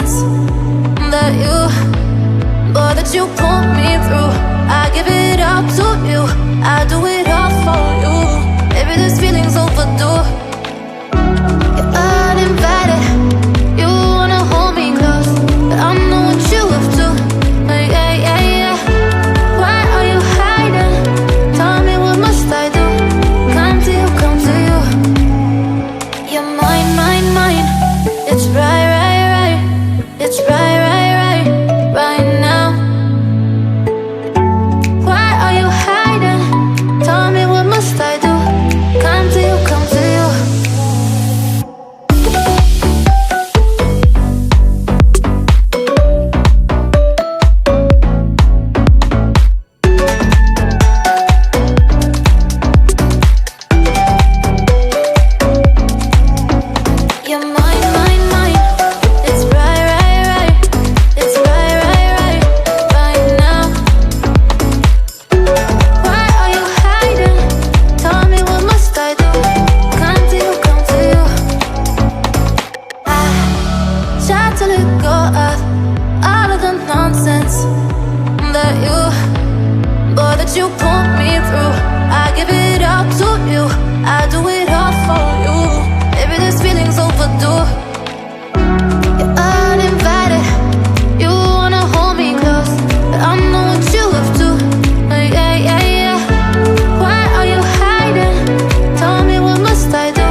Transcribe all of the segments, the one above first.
nonsense that you pull me through. I give it up to you, I do it all for you. Maybe this feeling's overdue. You're uninvited, you wanna hold me close, but I know what you have to. Yeah, yeah, yeah. Why are you hiding? Tell me, what must I do? Come to you, come to you. You're mine, mine, mine. It's right, right, right. It's right, right, right, right now. Why are you hiding? Tell me, what must I do? Come to you, come to you. You're mine, mine, mine. It's right, right, right. It's right, right, right, right now. Why are you hiding? Tell me, what must I do? Come to you, come to you. I try to let go of all of the nonsense that you pull me through. I give it up to you, I do it all for you. Maybe this feeling's overdue. You're uninvited, you wanna hold me close, but I know what you have to. Yeah, yeah, yeah. Why are you hiding? Tell me, what must I do?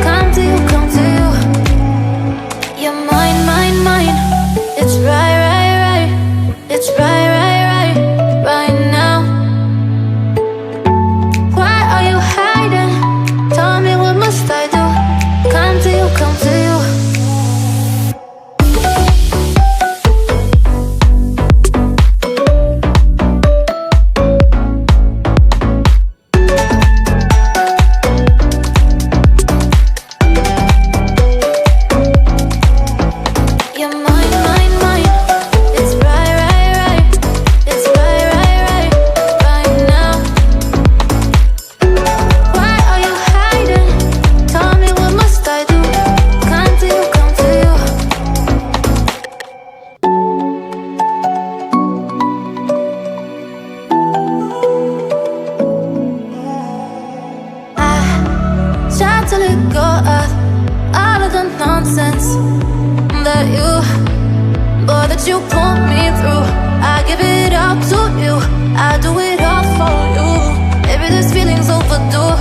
Come to you, come to you. You're mine, mine, mine. It's right, right, right. It's right, right, right, right now. Why are you hiding? Tell me, what must I do? Come to you, come to you. You're mine, mine, mine. It's right, right, right. It's right, right, right, right now. Why are you hiding? Tell me, what must I do? Come to you, come to you. I try to let go of all of the nonsense that you pull me through. I give it up to you, I do it all for you. Maybe this feeling's overdue.